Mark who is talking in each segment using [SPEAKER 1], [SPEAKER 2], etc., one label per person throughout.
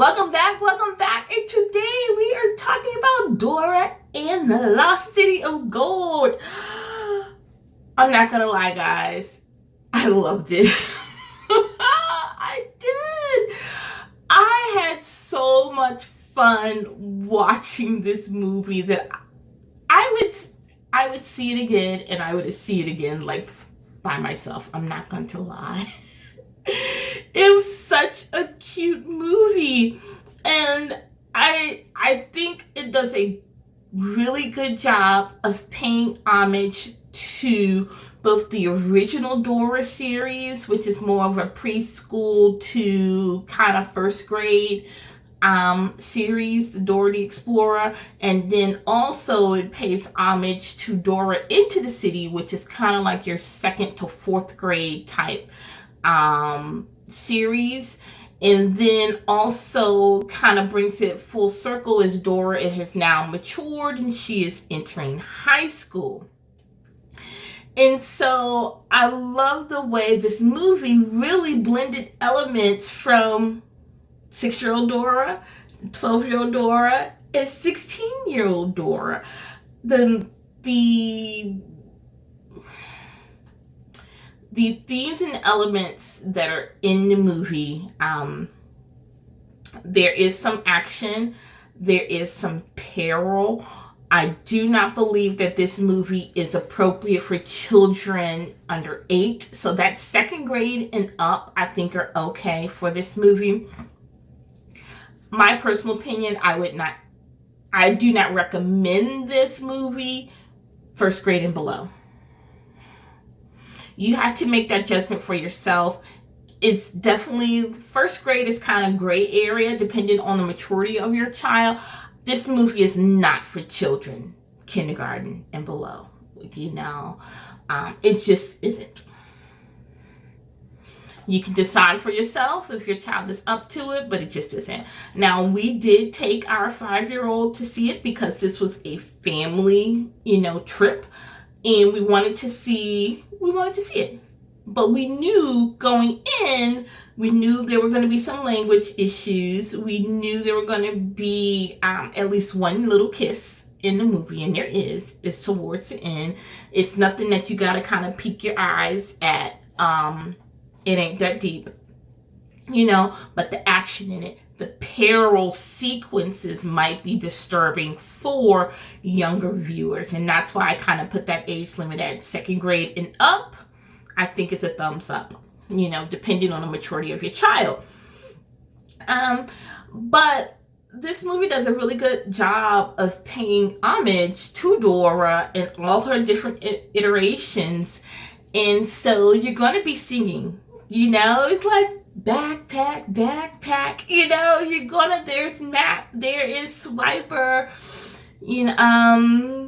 [SPEAKER 1] Welcome back, and today we are talking about Dora and the Lost City of Gold. I'm not gonna lie, guys, I loved it. I did. I had so much fun watching this movie that I would see it again, and I would see it again like by myself. I'm not going to lie. It was such a cute movie, and I think it does a really good job of paying homage to both the original Dora series, which is more of a preschool to kind of first grade series, the Dora the Explorer, and then also it pays homage to Dora Into the City, which is kind of like your second to fourth grade type series, and then also kind of brings it full circle as Dora has now matured and she is entering high school. And so I love the way this movie really blended elements from 6-year-old Dora, 12-year-old Dora, and 16-year-old Dora. The themes and elements that are in the movie, there is some action, there is some peril. I do not believe that this movie is appropriate for children under 8. So that's second grade and up, I think, are okay for this movie. My personal opinion, I do not recommend this movie first grade and below. You have to make that judgment for yourself. It's definitely, first grade is kind of gray area depending on the maturity of your child. This movie is not for children, kindergarten and below. It just isn't. You can decide for yourself if your child is up to it, but it just isn't. Now, we did take our 5-year-old to see it because this was a family, trip, and we wanted to see it. But we knew going in, there were going to be some language issues. We knew there were going to be at least one little kiss in the movie, and there is towards the end. It's nothing that you got to kind of peek your eyes at. It ain't that deep, but the action in it, the peril sequences might be disturbing for younger viewers. And that's why I kind of put that age limit at second grade and up. I think it's a thumbs up, depending on the maturity of your child. But this movie does a really good job of paying homage to Dora and all her different iterations. And so you're going to be singing, it's like backpack, there's map, there is swiper,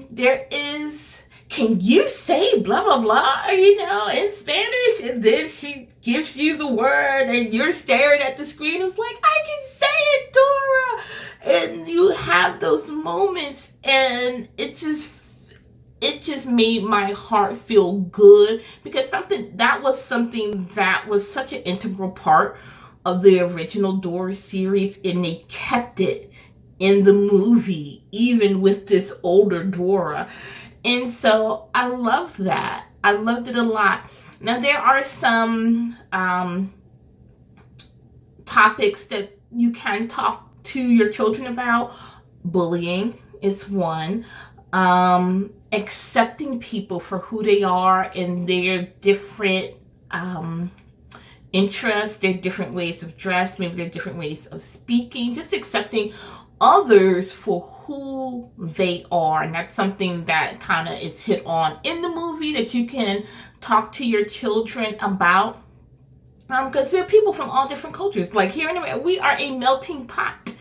[SPEAKER 1] there is, can you say blah, blah, blah, in Spanish? And then she gives you the word and you're staring at the screen. It's like, I can say it, Dora. And you have those moments, and it just made my heart feel good, because that was such an integral part of the original Dora series, and they kept it in the movie, even with this older Dora. And so I love that. I loved it a lot. Now, there are some topics that you can talk to your children about. Bullying is one. Accepting people for who they are and their different interests, their different ways of dress, maybe their different ways of speaking, just accepting others for who they are. And that's something that kind of is hit on in the movie that you can talk to your children about. Because there are people from all different cultures. Like here in America, we are a melting pot.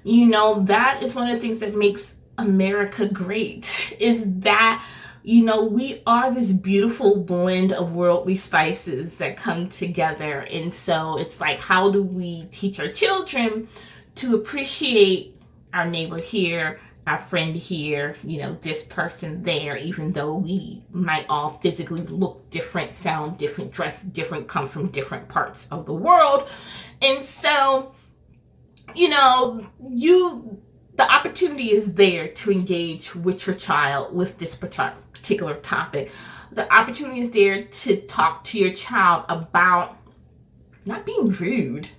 [SPEAKER 1] That is one of the things that makes America great, is that we are this beautiful blend of worldly spices that come together. And so it's like, how do we teach our children to appreciate our neighbor here, our friend here, this person there, even though we might all physically look different, sound different, dress different, come from different parts of the world. And so you know, the opportunity is there to engage with your child with this particular topic. The opportunity is there to talk to your child about not being rude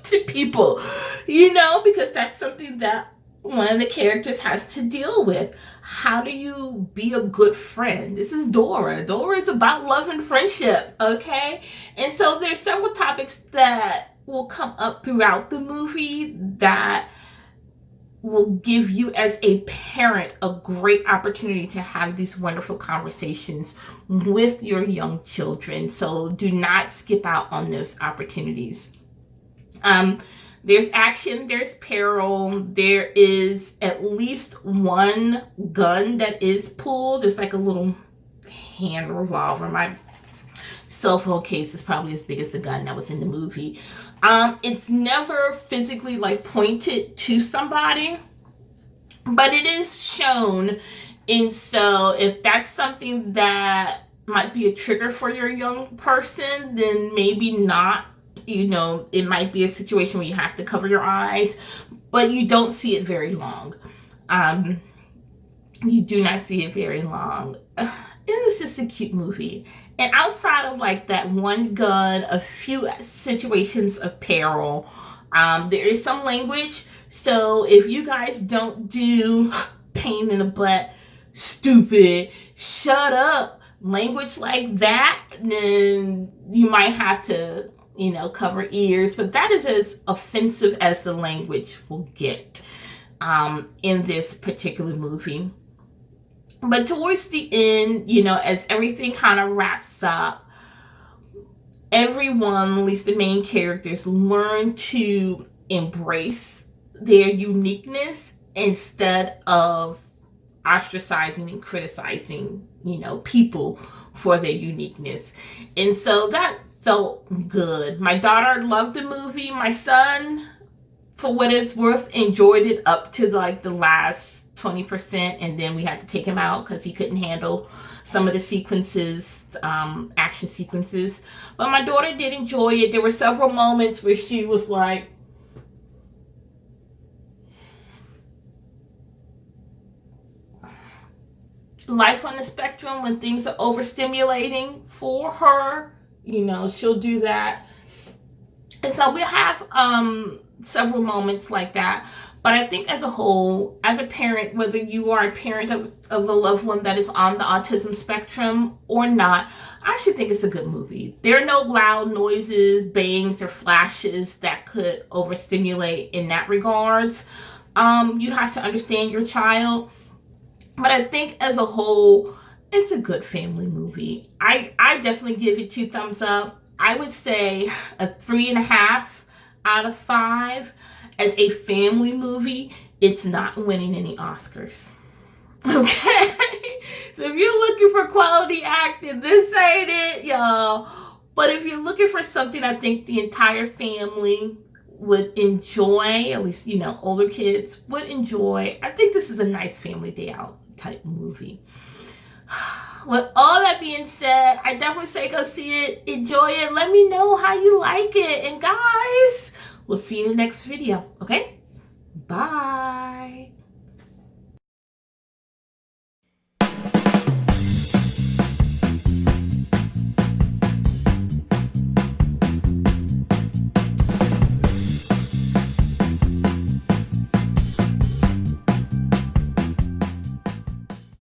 [SPEAKER 1] to people, because that's something that one of the characters has to deal with. How do you be a good friend? This is Dora. Dora is about love and friendship, okay? And so there's several topics that will come up throughout the movie that will give you as a parent a great opportunity to have these wonderful conversations with your young children. So do not skip out on those opportunities. There's action, there's peril, there is at least one gun that is pulled. There's like a little hand revolver. My cell phone case is probably as big as the gun that was in the movie. It's never physically like pointed to somebody, but it is shown. And so if that's something that might be a trigger for your young person, then maybe not. It might be a situation where you have to cover your eyes, but you don't see it very long. You do not see it very long. It was just a cute movie. And outside of like that one gun, a few situations of peril, there is some language. So if you guys don't do pain in the butt, stupid, shut up, language like that, then you might have to, cover ears. But that is as offensive as the language will get in this particular movie. But towards the end, as everything kind of wraps up, everyone, at least the main characters, learn to embrace their uniqueness instead of ostracizing and criticizing, people for their uniqueness. And so that felt good. My daughter loved the movie. My son, for what it's worth, enjoyed it up to like the last 20%, and then we had to take him out because he couldn't handle some of the sequences, action sequences. But my daughter did enjoy it. There were several moments where she was like, life on the spectrum, when things are overstimulating for her, she'll do that. And so we have several moments like that. But I think as a whole, as a parent, whether you are a parent of a loved one that is on the autism spectrum or not, I actually think it's a good movie. There are no loud noises, bangs, or flashes that could overstimulate in that regards. You have to understand your child. But I think as a whole, it's a good family movie. I definitely give it 2 thumbs up. I would say a 3.5 out of 5. As a family movie, it's not winning any Oscars. Okay? So if you're looking for quality acting, this ain't it, y'all. But if you're looking for something I think the entire family would enjoy, at least, older kids would enjoy, I think this is a nice family day out type movie. With all that being said, I definitely say go see it, enjoy it, let me know how you like it. And guys, we'll see you in the next video, okay? Bye.